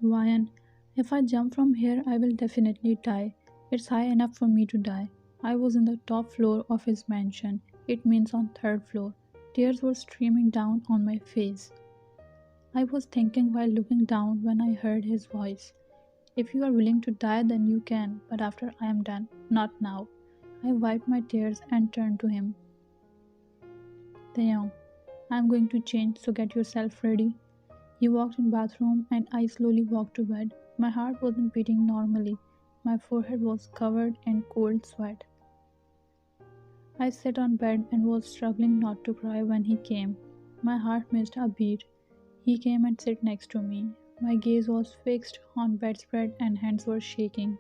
Ryan, if I jump from here, I will definitely die. It's high enough for me to die. I was in the top floor of his mansion. It means on third floor. Tears were streaming down on my face. I was thinking while looking down when I heard his voice. If you are willing to die, then you can, but after I am done, not now. I wiped my tears and turned to him. Taeyong, I am going to change, so get yourself ready. He walked in bathroom and I slowly walked to bed. My heart wasn't beating normally. My forehead was covered in cold sweat. I sat on bed and was struggling not to cry when he came. My heart missed a beat. He came and sat next to me. My gaze was fixed on bedspread and hands were shaking.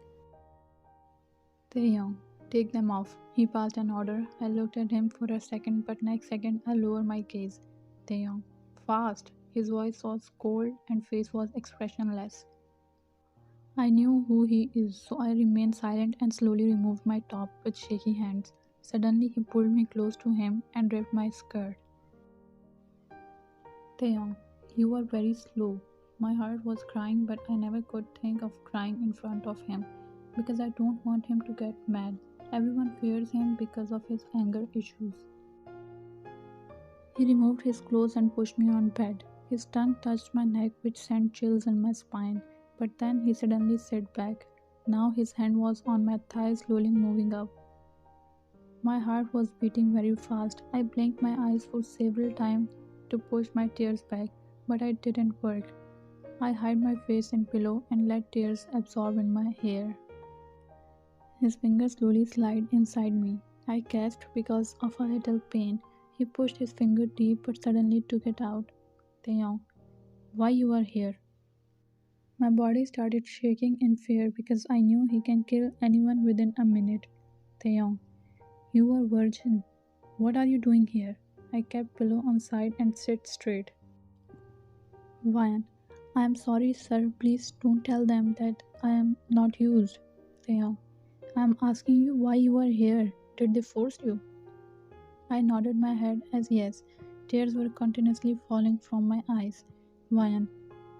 Taehyung, take them off. He passed an order. I looked at him for a second, but next second I lowered my gaze. Taehyung, fast. His voice was cold and face was expressionless. I knew who he is, so I remained silent and slowly removed my top with shaky hands. Suddenly he pulled me close to him and ripped my skirt. Taeyong, you are very slow. My heart was crying, but I never could think of crying in front of him because I don't want him to get mad. Everyone fears him because of his anger issues. He removed his clothes and pushed me on bed. His tongue touched my neck, which sent chills in my spine. But then he suddenly sat back. Now his hand was on my thigh, slowly moving up. My heart was beating very fast. I blinked my eyes for several times to push my tears back, but it didn't work. I hid my face in pillow and let tears absorb in my hair. His fingers slowly slid inside me. I gasped because of a little pain. He pushed his finger deep but suddenly took it out. Taeyong, why you are here? My body started shaking in fear because I knew he can kill anyone within a minute. Taeyong, you are virgin. What are you doing here? I kept pillow on side and sit straight. Ryan, I am sorry, sir. Please don't tell them that I am not used. Taeyong, I am asking you why you are here. Did they force you? I nodded my head as yes. Tears were continuously falling from my eyes. Ryan,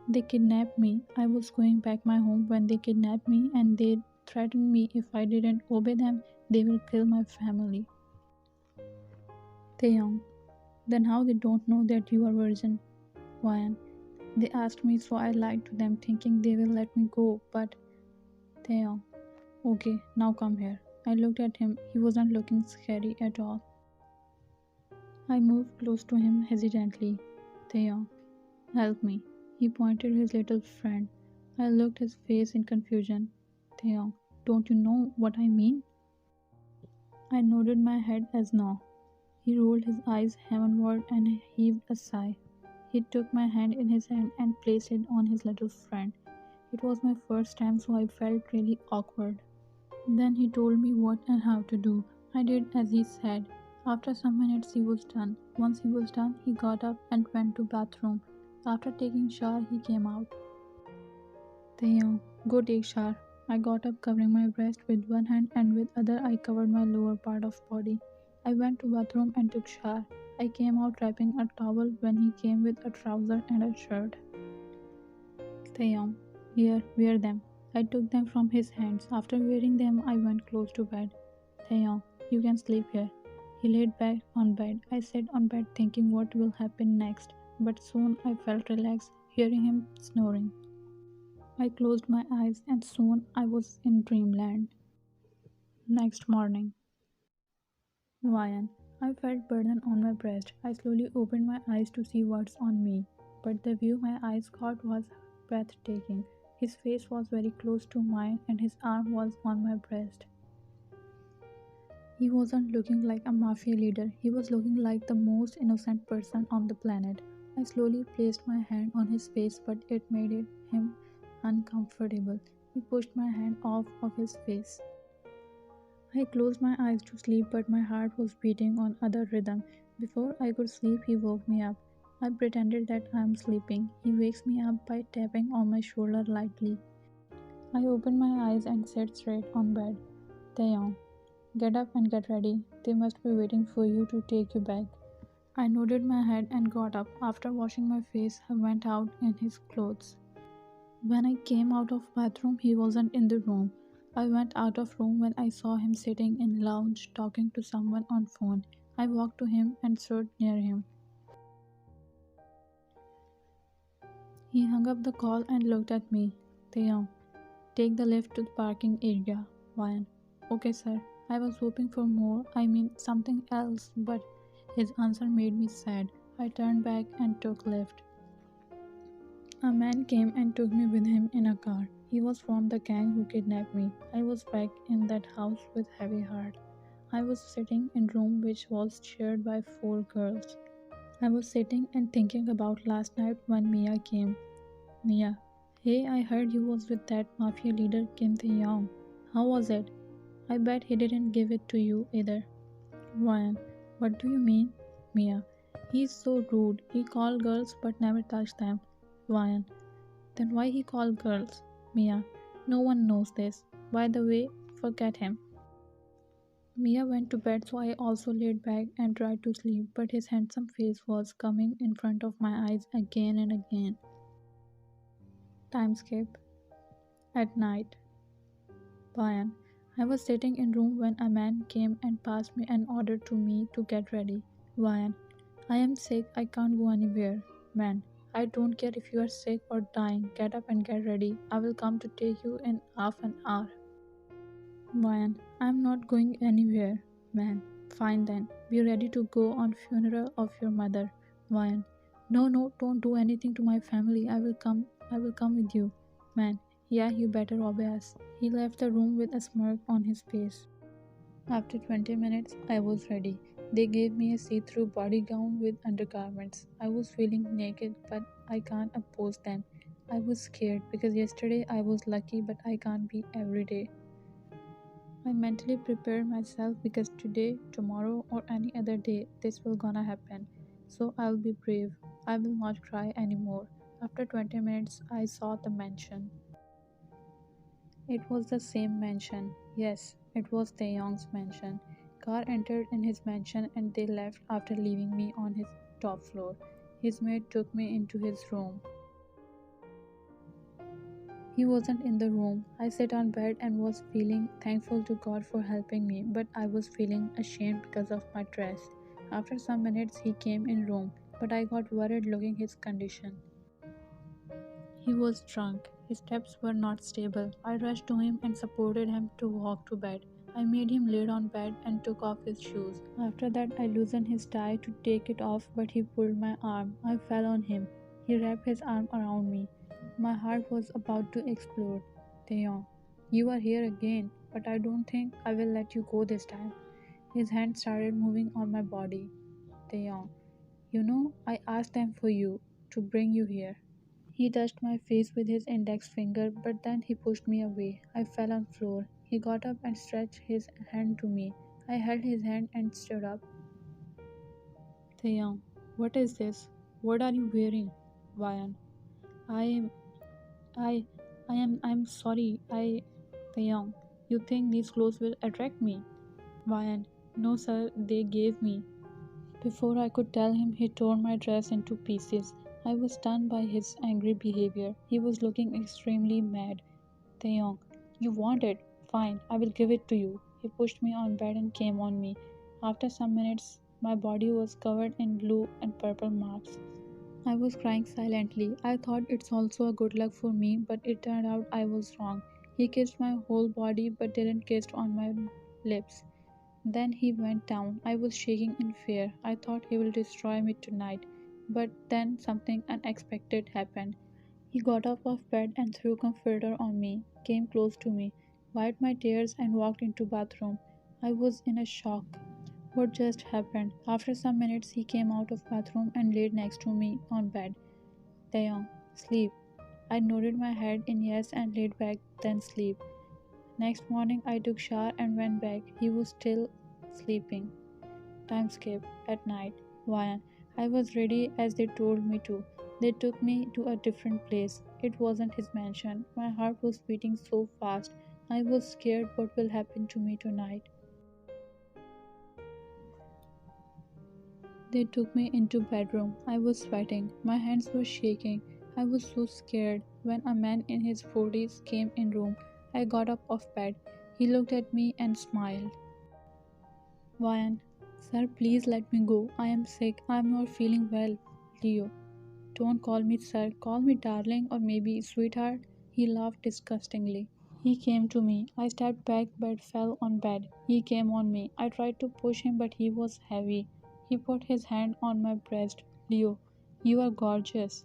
they kidnapped me. I was going back my home when they kidnapped me and they threatened me if I didn't obey them, they will kill my family. Taeyong, then how they don't know that you are virgin? Ryan, they asked me so I lied to them thinking they will let me go, but Taeyong, okay, now come here. I looked at him. He wasn't looking scary at all. I moved close to him hesitantly. Taeyong, help me. He pointed his little friend. I looked his face in confusion. Taeyong, don't you know what I mean? I nodded my head as no. He rolled his eyes heavenward and heaved a sigh. He took my hand in his hand and placed it on his little friend. It was my first time, so I felt really awkward. Then he told me what and how to do. I did as he said. After some minutes he was done. Once he was done, he got up and went to bathroom. After taking shower, he came out. Taeyong, go take shower. I got up covering my breast with one hand and with other I covered my lower part of body. I went to bathroom and took shower. I came out wrapping a towel when he came with a trouser and a shirt. Taeyong, here, wear them. I took them from his hands. After wearing them, I went close to bed. Taeyong, you can sleep here. He laid back on bed. I sat on bed thinking what will happen next, but soon I felt relaxed, hearing him snoring. I closed my eyes and soon I was in dreamland. Next morning. Ryan, I felt burden on my breast. I slowly opened my eyes to see what's on me, but the view my eyes caught was breathtaking. His face was very close to mine and his arm was on my breast. He wasn't looking like a mafia leader, he was looking like the most innocent person on the planet. I slowly placed my hand on his face, but it made him uncomfortable. He pushed my hand off of his face. I closed my eyes to sleep, but my heart was beating on other rhythm. Before I could sleep, he woke me up. I pretended that I am sleeping. He wakes me up by tapping on my shoulder lightly. I opened my eyes and sat straight on bed. Taeyong, get up and get ready. They must be waiting for you to take you back. I nodded my head and got up. After washing my face, I went out in his clothes. When I came out of bathroom, he wasn't in the room. I went out of room when I saw him sitting in lounge talking to someone on phone. I walked to him and stood near him. He hung up the call and looked at me. Taeyong, take the lift to the parking area. Ryan. Okay, sir. I was hoping for more, I mean something else, but his answer made me sad. I turned back and took lift. A man came and took me with him in a car. He was from the gang who kidnapped me. I was back in that house with heavy heart. I was sitting in room which was shared by four girls. I was sitting and thinking about last night when Mia came. Mia, hey, I heard you was with that mafia leader Kim Tae-young. How was it? I bet he didn't give it to you either. Ryan, what do you mean? Mia, he's so rude. He called girls but never touched them. Ryan, then why he called girls? Mia, no one knows this. By the way, forget him. Mia went to bed, so I also laid back and tried to sleep, but his handsome face was coming in front of my eyes again and again. Time skip. At night. Bayan. I was sitting in room when a man came and passed me an order to me to get ready. Bayan. I am sick, I can't go anywhere. Man. I don't care if you are sick or dying. Get up and get ready. I will come to take you in half an hour. Man, I'm not going anywhere. Man, fine then. Be ready to go on funeral of your mother. Man, no, no, don't do anything to my family. I will come with you. Man, yeah, you better obey us. He left the room with a smirk on his face. After 20 minutes, I was ready. They gave me a see-through body gown with undergarments. I was feeling naked, but I can't oppose them. I was scared because yesterday I was lucky, but I can't be every day. I mentally prepare myself because today, tomorrow, or any other day, this will gonna happen. So I'll be brave. I will not cry anymore. After 20 minutes, I saw the mansion. It was the same mansion. Yes, it was Taeyong's mansion. Car entered in his mansion and they left after leaving me on his top floor. His maid took me into his room. He wasn't in the room. I sat on bed and was feeling thankful to God for helping me, but I was feeling ashamed because of my dress. After some minutes he came in room, but I got worried looking his condition. He was drunk. His steps were not stable. I rushed to him and supported him to walk to bed. I made him lay on bed and took off his shoes. After that I loosened his tie to take it off, but he pulled my arm. I fell on him. He wrapped his arm around me. My heart was about to explode. Taeyong, you are here again, but I don't think I will let you go this time. His hand started moving on my body. Taeyong, you know, I asked them for you, to bring you here. He touched my face with his index finger, but then he pushed me away. I fell on floor. He got up and stretched his hand to me. I held his hand and stood up. Taeyong, what is this? What are you wearing? Vayan, I am I I'm sorry. Taeyong, you think these clothes will attract me? Vayan, no sir, they gave me. Before I could tell him, he tore my dress into pieces. I was stunned by his angry behavior. He was looking extremely mad. Taeyong, you want it? Fine, I will give it to you. He pushed me on bed and came on me. After some minutes, my body was covered in blue and purple marks. I was crying silently. I thought it's also a good luck for me, but it turned out I was wrong. He kissed my whole body but didn't kiss on my lips. Then he went down. I was shaking in fear. I thought he will destroy me tonight. But then something unexpected happened. He got up of bed and threw a comforter on me, came close to me, wiped my tears and walked into bathroom. I was in a shock. What just happened? After some minutes he came out of bathroom and laid next to me on bed. Taeyong, sleep. I nodded my head in yes and laid back, then sleep. Next morning I took shower and went back. He was still sleeping. Time skip. At night. Vayan. I was ready as they told me to. They took me to a different place. It wasn't his mansion. My heart was beating so fast. I was scared what will happen to me tonight. They took me into bedroom. I was sweating. My hands were shaking. I was so scared when a man in his 40s came in room. I got up off bed. He looked at me and smiled. Ryan, sir, please let me go. I am sick. I am not feeling well. Leo, don't call me sir. Call me darling or maybe sweetheart. He laughed disgustingly. He came to me. I stepped back but fell on bed. He came on me. I tried to push him but he was heavy. He put his hand on my breast. Leo, you are gorgeous.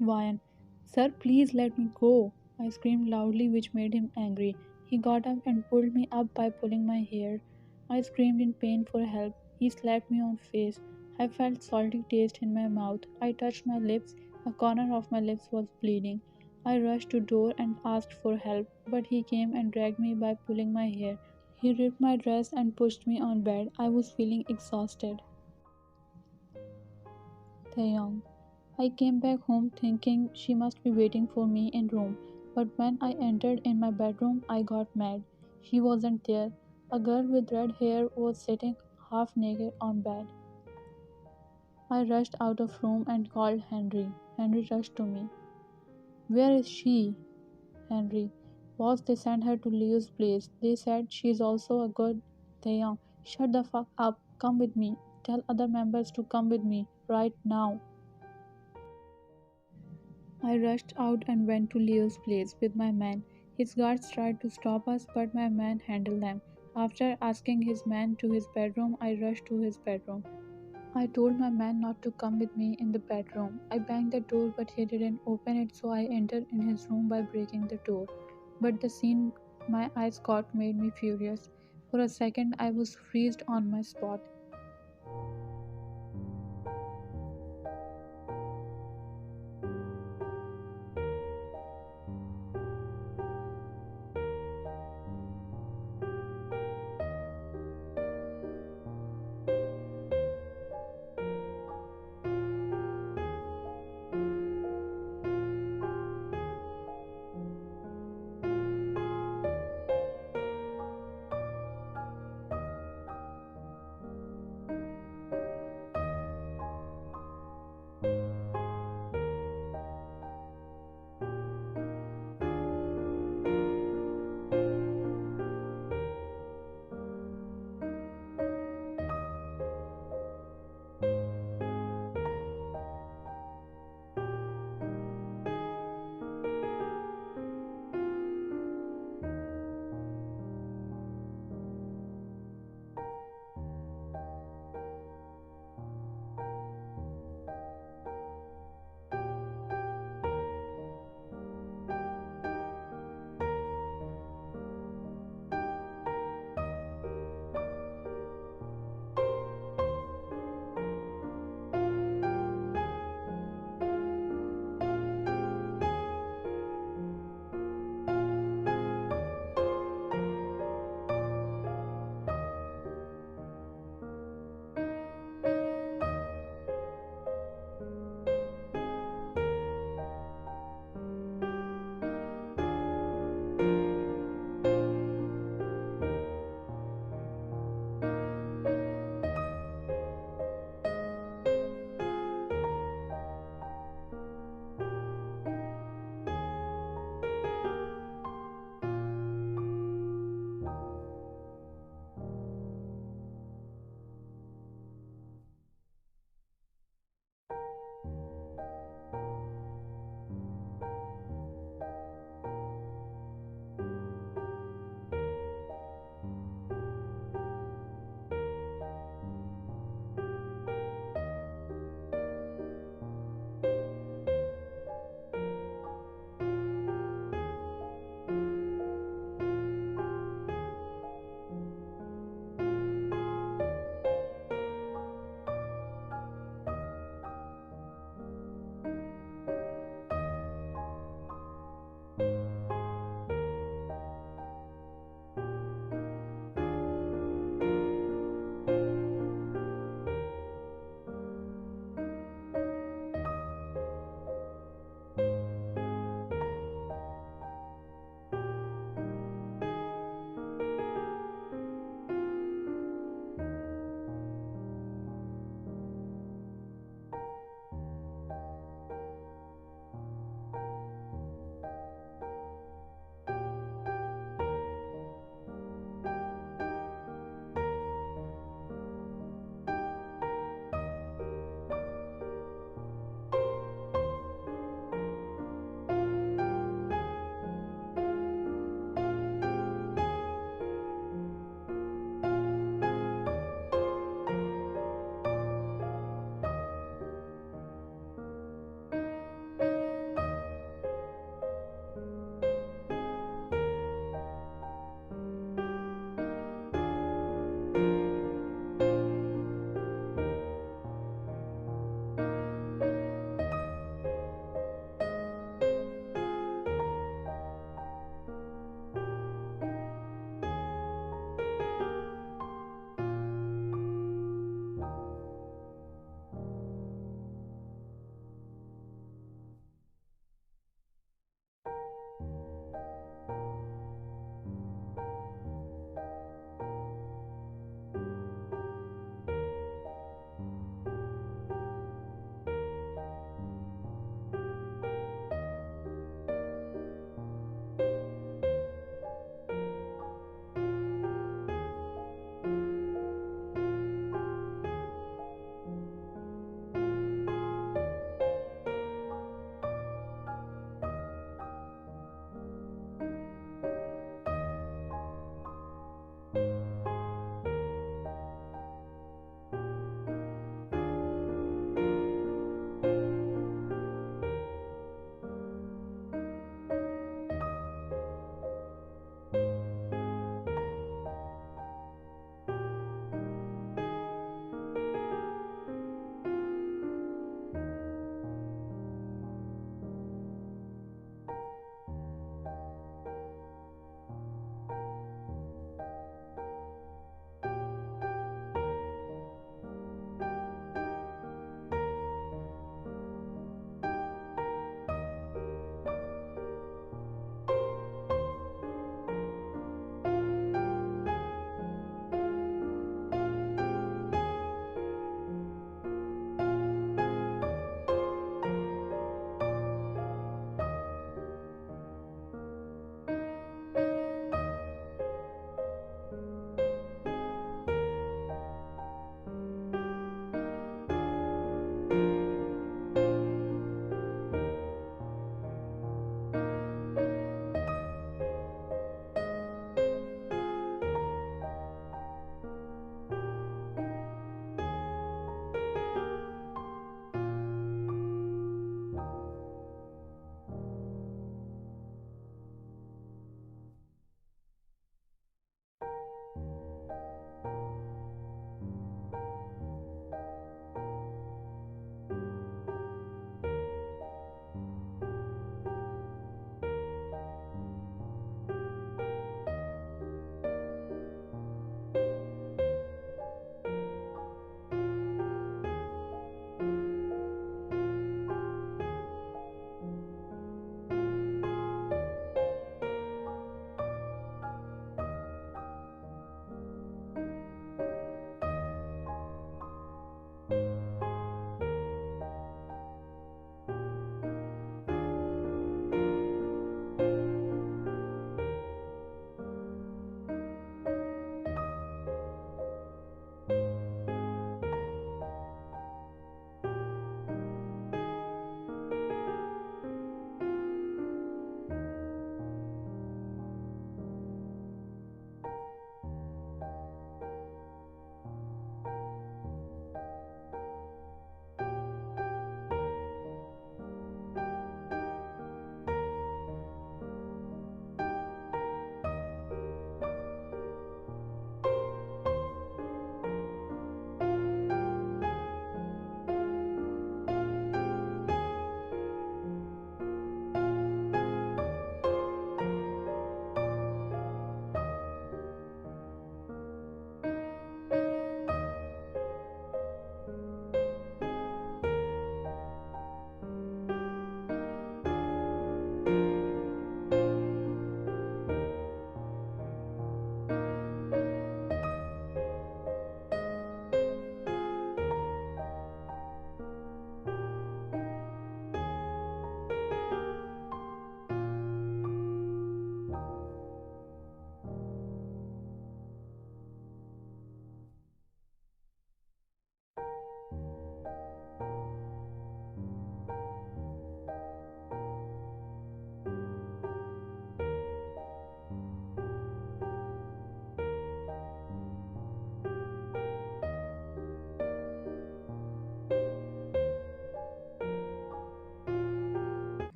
Ryan, sir, please let me go. I screamed loudly, which made him angry. He got up and pulled me up by pulling my hair. I screamed in pain for help. He slapped me on face. I felt salty taste in my mouth. I touched my lips. A corner of my lips was bleeding. I rushed to door and asked for help, but he came and dragged me by pulling my hair. He ripped my dress and pushed me on bed. I was feeling exhausted. Taehyung. I came back home thinking she must be waiting for me in room, but when I entered in my bedroom I got mad. She wasn't there. A girl with red hair was sitting half naked on bed. I rushed out of room and called Henry. Henry rushed to me. Where is she? Henry. Boss, they sent her to Leo's place. They said she's also a good Taeyong. Shut the fuck up. Come with me. Tell other members to come with me right now. I rushed out and went to Leo's place with my men. His guards tried to stop us, but my man handled them. After asking his man to his bedroom, I rushed to his bedroom. I told my man not to come with me in the bedroom. I banged the door, but he didn't open it, so I entered in his room by breaking the door. But the scene my eyes caught made me furious. For a second, I was freezed on my spot.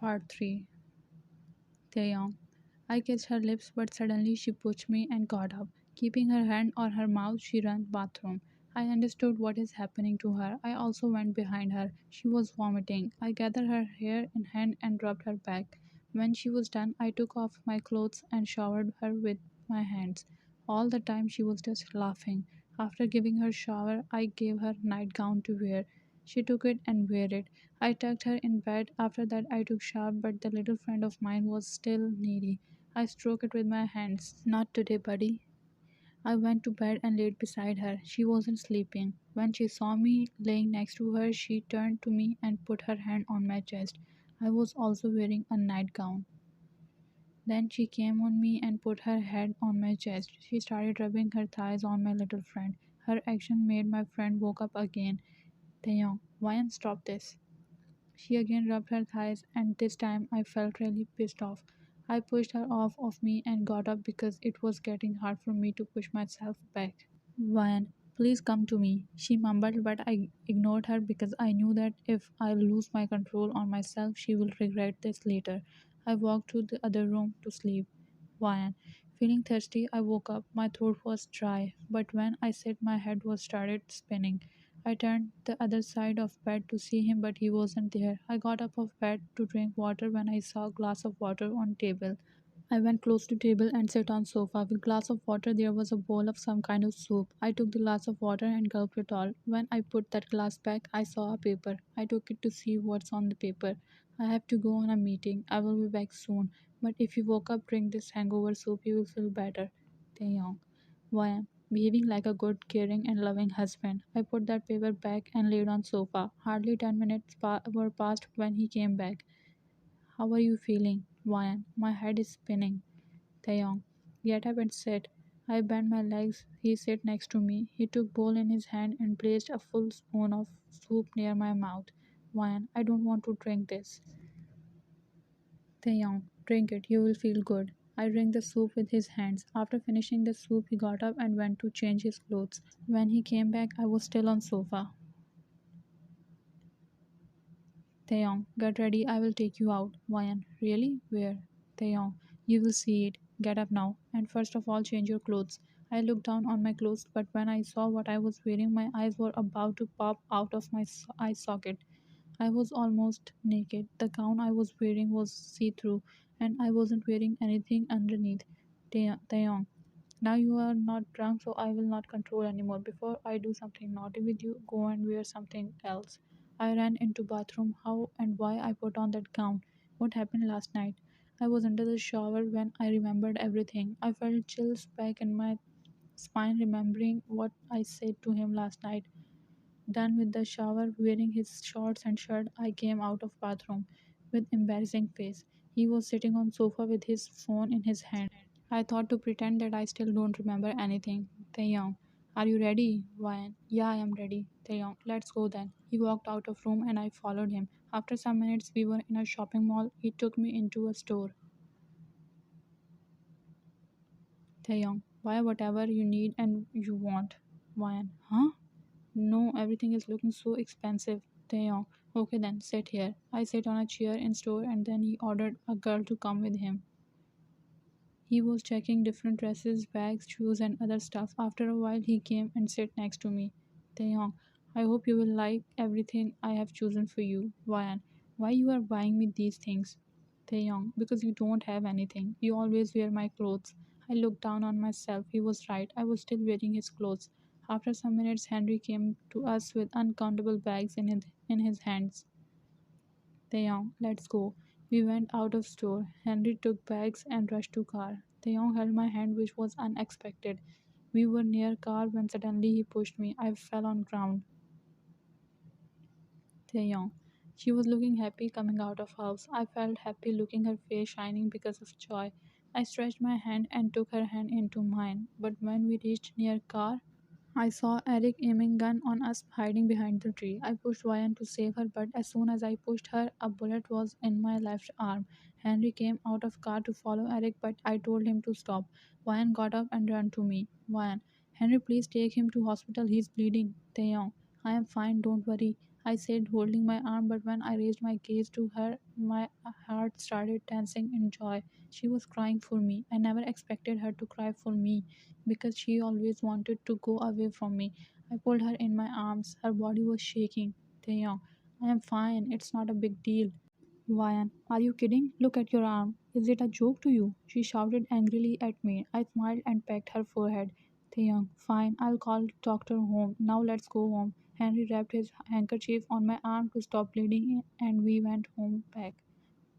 Part 3. Taeyong. I kissed her lips, but suddenly she pushed me and got up. Keeping her hand on her mouth, she ran bathroom. I understood what is happening to her. I also went behind her. She was vomiting. I gathered her hair in hand and rubbed her back. When she was done, I took off my clothes and showered her with my hands. All the time she was just laughing. After giving her shower, I gave her nightgown to wear. She took it and wore it. I tucked her in bed. After that, I took shower, but the little friend of mine was still needy. I stroked it with my hands. Not today, buddy. I went to bed and laid beside her. She wasn't sleeping. When she saw me laying next to her, she turned to me and put her hand on my chest. I was also wearing a nightgown. Then she came on me and put her head on my chest. She started rubbing her thighs on my little friend. Her action made my friend woke up again. Taeyong, why and stop this? She again rubbed her thighs, and this time I felt really pissed off. I pushed her off of me and got up because it was getting hard for me to push myself back. Vian, please come to me. She mumbled, but I ignored her because I knew that if I lose my control on myself, she will regret this later. I walked to the other room to sleep. Vian, feeling thirsty, I woke up. My throat was dry, but when I said my head was started spinning. I turned the other side of bed to see him, but he wasn't there. I got up of bed to drink water when I saw a glass of water on table. I went close to table and sat on sofa. With glass of water there was a bowl of some kind of soup. I took the glass of water and gulped it all. When I put that glass back, I saw a paper. I took it to see what's on the paper. I have to go on a meeting. I will be back soon. But if you woke up, drink this hangover soup, you will feel better. Taeyong. Why am behaving like a good, caring, and loving husband. I put that paper back and laid on sofa. Hardly 10 minutes were passed when he came back. How are you feeling, Ryan? My head is spinning. Taeyong. Get up and sit. I bent my legs. He sat next to me. He took bowl in his hand and placed a full spoon of soup near my mouth. Ryan, I don't want to drink this. Taeyong, drink it. You will feel good. I drank the soup with his hands. After finishing the soup, he got up and went to change his clothes. When he came back, I was still on sofa. Taeyong, get ready, I will take you out. Vian, really? Where? Taeyong, you will see it. Get up now, and first of all, change your clothes. I looked down on my clothes, but when I saw what I was wearing, my eyes were about to pop out of my eye socket. I was almost naked. The gown I was wearing was see through, and I wasn't wearing anything underneath. Taeyong, now you are not drunk, so I will not control anymore. Before I do something naughty with you, go and wear something else. I ran into bathroom. How and why I put on that gown? What happened last night? I was under the shower when I remembered everything. I felt chills back in my spine remembering what I said to him last night. Done with the shower, wearing his shorts and shirt, I came out of bathroom with embarrassing face. He was sitting on sofa with his phone in his hand. I thought to pretend that I still don't remember anything. Taeyong, are you ready? Ryan, yeah, I am ready. Taeyong, let's go then. He walked out of room and I followed him. After some minutes, we were in a shopping mall. He took me into a store. Taeyong, buy whatever you need and you want. Ryan, huh? No, everything is looking so expensive. Taeyong, okay then, sit here. I sat on a chair in store and then he ordered a girl to come with him. He was checking different dresses, bags, shoes, and other stuff. After a while, he came and sat next to me. Taeyong, I hope you will like everything I have chosen for you. Ryan, why you are buying me these things? Taeyong, because you don't have anything. You always wear my clothes. I looked down on myself. He was right. I was still wearing his clothes. After some minutes, Henry came to us with uncountable bags in his hands. Taeyong, let's go. We went out of store. Henry took bags and rushed to car. Taeyong held my hand, which was unexpected. We were near car when suddenly he pushed me. I fell on ground. Taeyong. She was looking happy coming out of house. I felt happy looking her face shining because of joy. I stretched my hand and took her hand into mine. But when we reached near car, I saw Eric aiming gun on us hiding behind the tree. I pushed Ryan to save her, but as soon as I pushed her, a bullet was in my left arm. Henry came out of car to follow Eric, but I told him to stop. Ryan got up and ran to me. Ryan, Henry, please take him to hospital. He's bleeding. Taeyong, I am fine. Don't worry. I said, holding my arm, but when I raised my gaze to her, my heart started tensing in joy. She was crying for me. I never expected her to cry for me because she always wanted to go away from me. I pulled her in my arms. Her body was shaking. Taeyong, I am fine. It's not a big deal. Vian, are you kidding? Look at your arm. Is it a joke to you? She shouted angrily at me. I smiled and pecked her forehead. Taeyong, fine, I'll call doctor home. Now let's go home. Henry wrapped his handkerchief on my arm to stop bleeding and we went home back.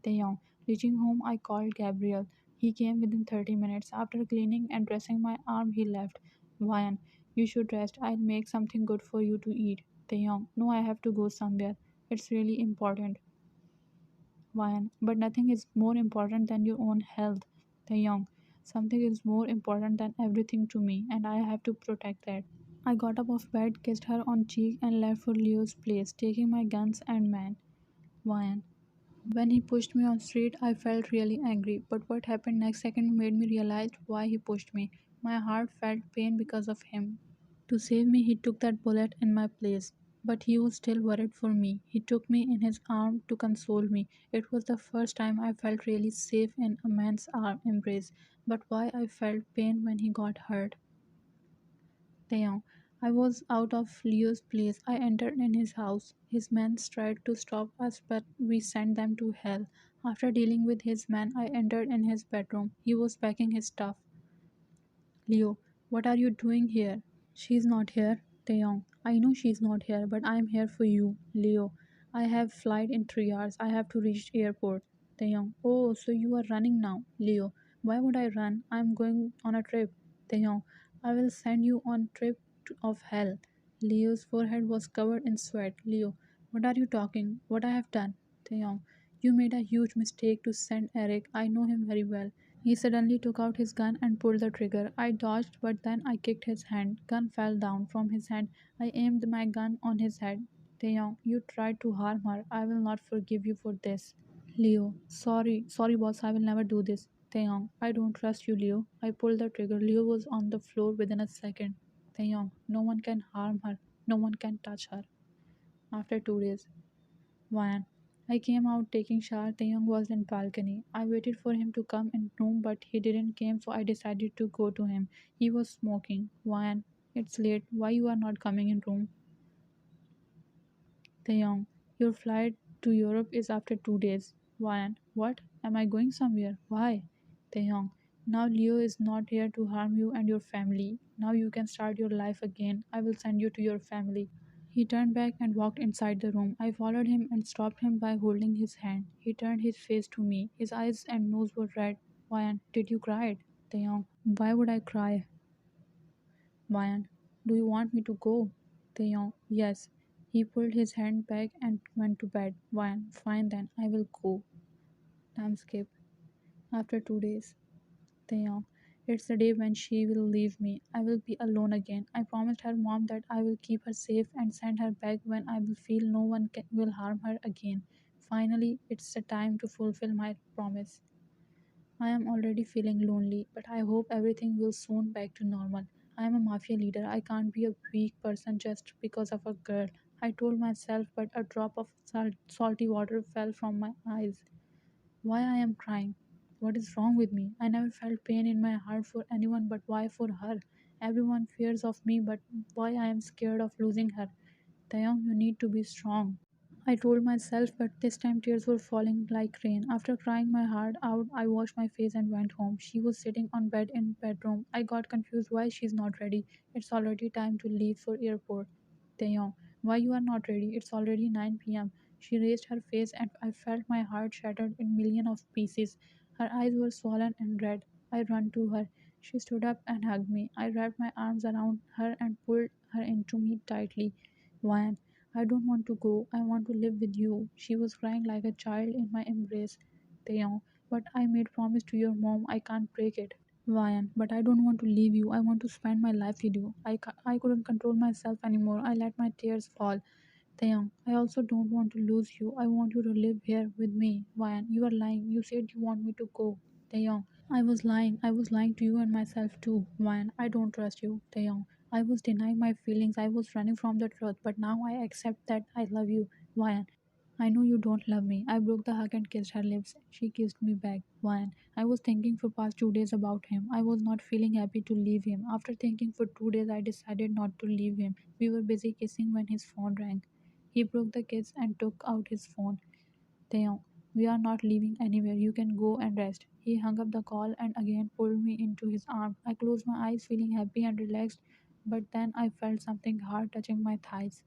Taeyong. Reaching home, I called Gabriel. He came within 30 minutes. After cleaning and dressing my arm, he left. Vian, you should rest. I'll make something good for you to eat. Taeyong, no, I have to go somewhere. It's really important. Vian, but nothing is more important than your own health. Taeyong, something is more important than everything to me, and I have to protect that. I got up off bed, kissed her on cheek, and left for Leo's place, taking my guns and man. Vian, when he pushed me on street, I felt really angry, but what happened next second made me realize why he pushed me. My heart felt pain because of him. To save me, he took that bullet in my place. But he was still worried for me. He took me in his arm to console me. It was the first time I felt really safe in a man's arm embrace. But why I felt pain when he got hurt. Taeyong. I was out of Leo's place. I entered in his house. His men tried to stop us, but we sent them to hell. After dealing with his men, I entered in his bedroom. He was packing his stuff. Leo, what are you doing here? She's not here. Taeyong, I know she's not here, but I'm here for you. Leo, I have flight in 3 hours. I have to reach airport. Taeyong, oh, so you are running now. Leo, why would I run? I'm going on a trip. Taeyong, I will send you on trip of hell. Leo's forehead was covered in sweat. Leo, what are you talking? What I have done? Taeyong, you made a huge mistake to send Eric. I know him very well. He suddenly took out his gun and pulled the trigger. I dodged, but then I kicked his hand. Gun fell down from his hand. I aimed my gun on his head. Taeyong, you tried to harm her. I will not forgive you for this. Leo, sorry boss, I will never do this. Taeyong, I don't trust you, Leo. I pulled the trigger. Leo was on the floor within a second. Taeyong, no one can harm her. No one can touch her. After 2 days, Van. I came out taking shower. Taeyong was in balcony. I waited for him to come in room, but he didn't came, so I decided to go to him. He was smoking. Van, it's late. Why you are not coming in room? Taeyong, your flight to Europe is after 2 days. Van, what? Am I going somewhere? Why? Taeyong, now Leo is not here to harm you and your family. Now you can start your life again. I will send you to your family. He turned back and walked inside the room. I followed him and stopped him by holding his hand. He turned his face to me. His eyes and nose were red. Vian, did you cry? Taeyong, why would I cry? Vian, do you want me to go? Taeyong, yes. He pulled his hand back and went to bed. Vian, fine then, I will go. Time skip. After 2 days. Taeyong, it's the day when she will leave me. I will be alone again. I promised her mom that I will keep her safe and send her back when I will feel no one will harm her again. Finally, it's the time to fulfill my promise. I am already feeling lonely, but I hope everything will soon back to normal. I am a mafia leader. I can't be a weak person just because of a girl. I told myself, but a drop of salty water fell from my eyes. Why I am crying? What is wrong with me? I never felt pain in my heart for anyone, but why for her? Everyone fears of me, but why I am scared of losing her? Taeyong, you need to be strong. I told myself, but this time tears were falling like rain. After crying my heart out, I washed my face and went home. She was sitting on bed in bedroom. I got confused why she's not ready. It's already time to leave for airport. Taeyong, why you are not ready? It's already 9 p.m. She raised her face and I felt my heart shattered in million of pieces. Her eyes were swollen and red. I ran to her. She stood up and hugged me. I wrapped my arms around her and pulled her into me tightly. Why? I don't want to go. I want to live with you. She was crying like a child in my embrace. Taeyong, but I made promise to your mom. I can't break it. Vian, but I don't want to leave you. I want to spend my life with you. I couldn't control myself anymore. I let my tears fall. Taeyong, I also don't want to lose you. I want you to live here with me. Vian, you are lying. You said you want me to go. Taeyong, I was lying. I was lying to you and myself too. Vian, I don't trust you. Taeyong, I was denying my feelings, I was running from the truth, but now I accept that I love you, Ryan. I know you don't love me. I broke the hug and kissed her lips. She kissed me back. Ryan. I was thinking for past 2 days about him. I was not feeling happy to leave him. After thinking for 2 days, I decided not to leave him. We were busy kissing when his phone rang. He broke the kiss and took out his phone. Taeyong, we are not leaving anywhere. You can go and rest. He hung up the call and again pulled me into his arm. I closed my eyes, feeling happy and relaxed, but then I felt something hard touching my thighs.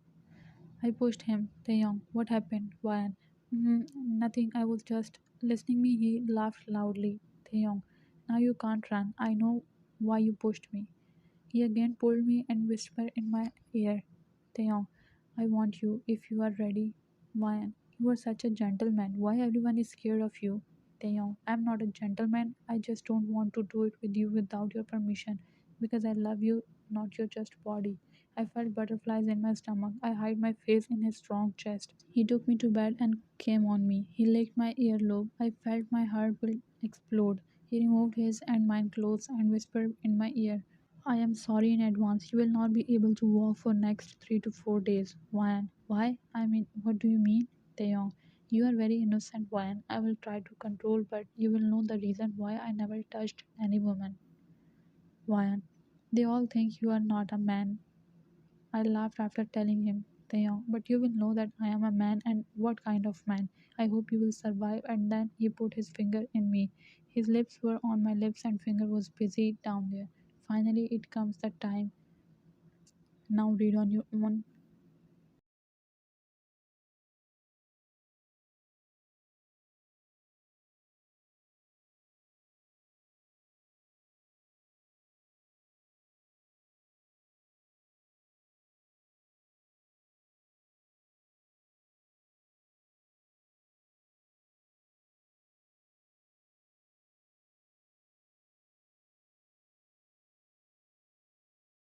I pushed him. Taeyong, what happened? Ryan. Nothing. I was just listening me. He laughed loudly. Taeyong, now you can't run. I know why you pushed me. He again pulled me and whispered in my ear, Taeyong, I want you if you are ready. Ryan, you are such a gentleman. Why everyone is scared of you? Taeyong, I'm not a gentleman. I just don't want to do it with you without your permission because I love you, not your just body. I felt butterflies in my stomach. I hid my face in his strong chest. He took me to bed and came on me. He licked my earlobe. I felt my heart will explode. He removed his and mine clothes and whispered in my ear, I am sorry in advance. You will not be able to walk for next 3 to 4 days. Ryan, why? I mean, what do you mean? Taeyong, you are very innocent, Ryan. I will try to control, but you will know the reason why I never touched any woman. Ryan, they all think you are not a man. I laughed after telling him, Taeyong, but you will know that I am a man and what kind of man. I hope you will survive. And then he put his finger in me. His lips were on my lips and finger was busy down there. Finally, it comes the time. Now read on your own.